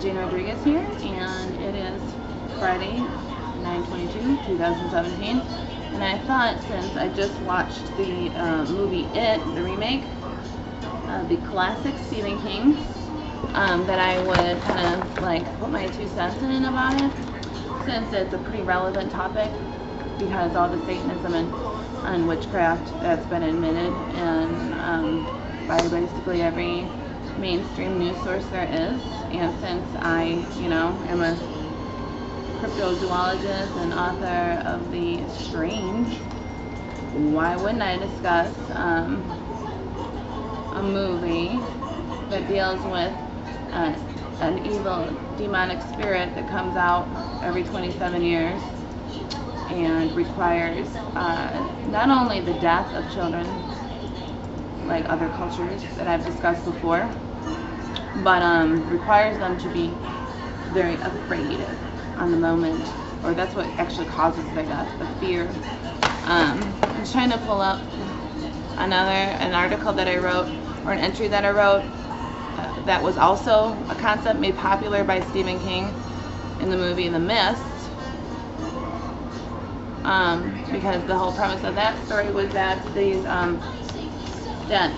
Jane Rodriguez here, and it is Friday, 9/22/2017. And I thought, since I just watched the movie It, the remake, the classic Stephen King, that I would kind of like put my 2 cents in about it, since it's a pretty relevant topic, because all the Satanism and witchcraft that's been admitted and by basically every mainstream news source there is. And since I, am a cryptozoologist and author of The Strange, why wouldn't I discuss a movie that deals with an evil demonic spirit that comes out every 27 years and requires not only the death of children, like other cultures that I've discussed before, but requires them to be very afraid on the moment, or that's what actually causes their death, the fear. I was trying to pull up an article that I wrote, or an entry that I wrote, that was also a concept made popular by Stephen King in the movie The Mist, because the whole premise of that story was that that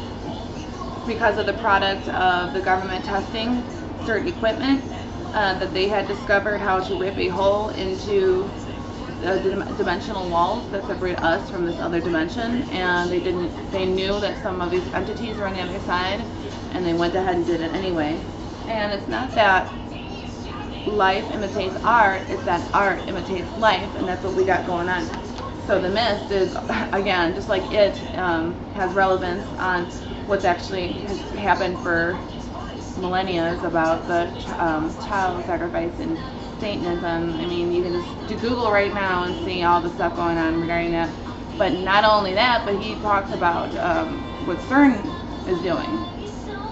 because of the product of the government testing certain equipment, that they had discovered how to rip a hole into the dimensional walls that separate us from this other dimension, and they knew that some of these entities were on the other side, and they went ahead and did it anyway. And it's not that life imitates art, it's that art imitates life, and that's what we got going on. So The Mist is, again, just like It, has relevance on what's actually has happened for millennia about the child sacrifice and Satanism. I mean, you can just do Google right now and see all the stuff going on regarding that. But not only that, but he talks about what CERN is doing.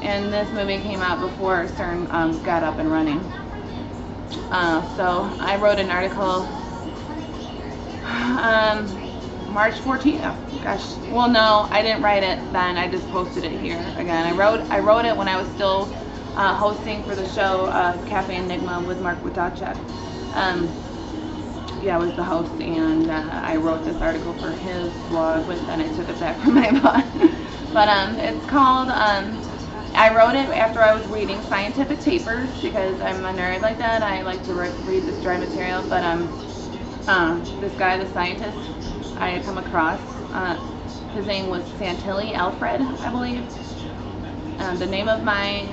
And this movie came out before CERN got up and running. So I wrote an article March 14th. Oh, gosh. Well, no, I didn't write it then. I just posted it here again. I wrote it when I was still hosting for the show Cafe Enigma with Mark Witacek. I was the host, and I wrote this article for his blog, but then I took it back from my blog. But it's called, I wrote it after I was reading scientific papers, because I'm a nerd like that. I like to read this dry material. But this guy, the scientist I had come across, his name was Santilli, Alfred, I believe. The name of my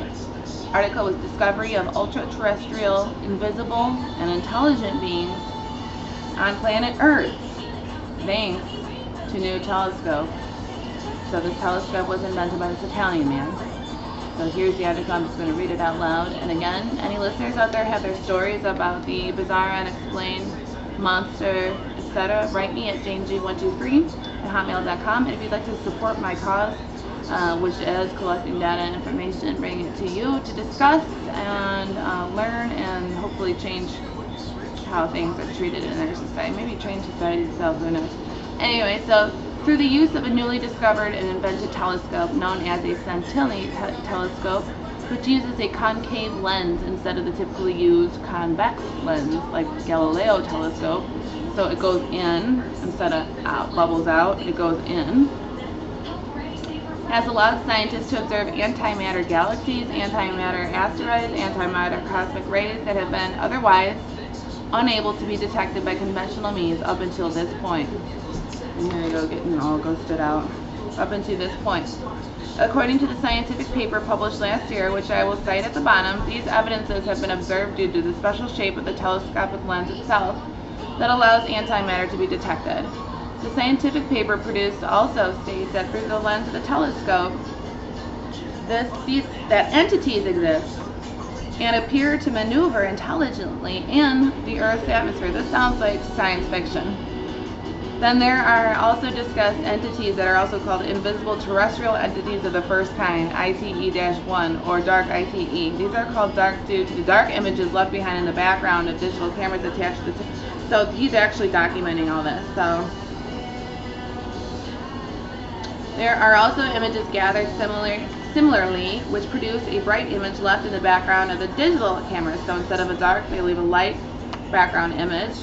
article was Discovery of Ultra-Terrestrial, Invisible, and Intelligent Beings on Planet Earth, thanks to new telescope. So this telescope was invented by this Italian man. So here's the article. I'm just going to read it out loud. And again, any listeners out there have their stories about the bizarre, unexplained monster, etc., write me at janeg123@hotmail.com. And if you'd like to support my cause, which is collecting data and information and bringing it to you to discuss and learn and hopefully change how things are treated in our society. Maybe change society itself, who knows. Anyway, so through the use of a newly discovered and invented telescope known as a Santilli telescope, which uses a concave lens instead of the typically used convex lens like Galileo telescope, so it goes in instead of out, bubbles out, it goes in, has allowed scientists to observe antimatter galaxies, antimatter asteroids, antimatter cosmic rays that have been otherwise unable to be detected by conventional means up until this point. And here you go, getting all ghosted out. Up until this point. According to the scientific paper published last year, which I will cite at the bottom, these evidences have been observed due to the special shape of the telescopic lens itself that allows antimatter to be detected. The scientific paper produced also states that through the lens of the telescope, that entities exist and appear to maneuver intelligently in the Earth's atmosphere. This sounds like science fiction. Then there are also discussed entities that are also called invisible terrestrial entities of the first kind, ITE-1, or dark ITE. These are called dark due to the dark images left behind in the background of digital cameras attached to the so he's actually documenting all this. So there are also images gathered similarly, which produce a bright image left in the background of the digital cameras. So instead of a dark, they leave a light background image.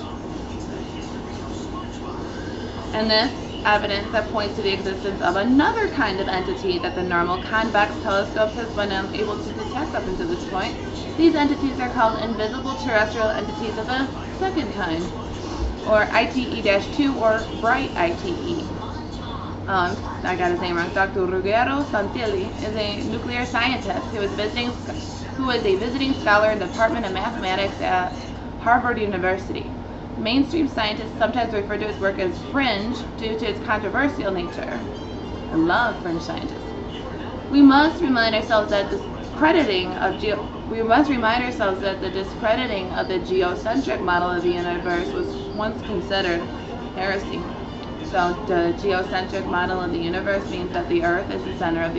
And this evidence that points to the existence of another kind of entity that the normal convex telescopes has been able to detect up until this point. These entities are called invisible terrestrial entities of a second kind, or ITE-2, or bright ITE. I got his name wrong. Dr. Ruggero Santilli is a nuclear scientist who is a visiting scholar in the Department of Mathematics at Harvard University. Mainstream scientists sometimes refer to his work as fringe due to its controversial nature. I love fringe scientists. We must remind ourselves that the discrediting of the geocentric model of the universe was once considered heresy. So the geocentric model of the universe means that the Earth is the center of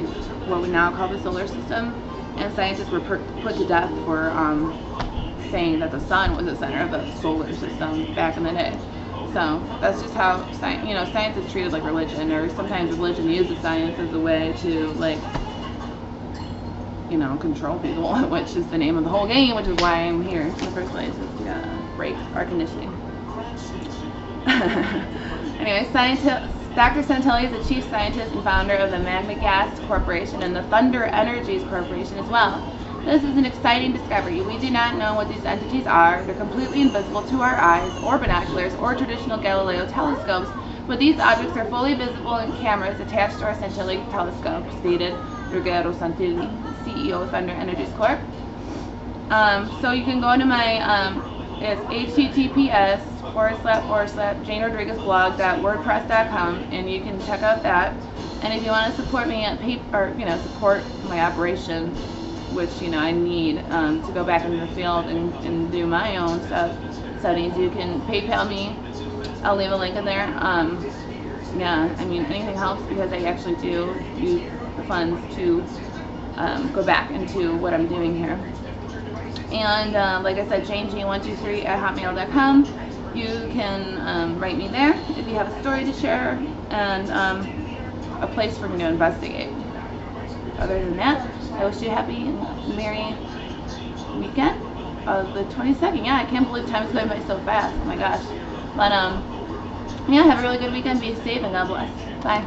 what we now call the solar system, and scientists were put to death for saying that the sun was the center of the solar system back in the day. So that's just how science is treated like religion, or sometimes religion uses science as a way to control people, which is the name of the whole game, which is why I'm here in the first place, is to break our conditioning. Anyway, Dr. Santilli is the chief scientist and founder of the Magna Gas Corporation and the Thunder Energies Corporation as well. This is an exciting discovery. We do not know what these entities are. They're completely invisible to our eyes, or binoculars, or traditional Galileo telescopes, but these objects are fully visible in cameras attached to our Santilli telescope, stated Ruggero Santilli, CEO of Thunder Energies Corp. So you can go to my, it's https://JaneRodriguezBlog.wordpress.com, and you can check out that. And if you want to support me at support my operation, which I need to go back into the field and do my own studies, you can PayPal me. I'll leave a link in there. Yeah, I mean, anything helps, because I actually do use the funds to go back into what I'm doing here. And like I said, janeg123@hotmail.com. You can write me there if you have a story to share, and a place for me to investigate. Other than that, I wish you a happy and merry weekend of the 22nd. Yeah, I can't believe time's going by so fast. Oh my gosh. But yeah, have a really good weekend. Be safe, and God bless. Bye.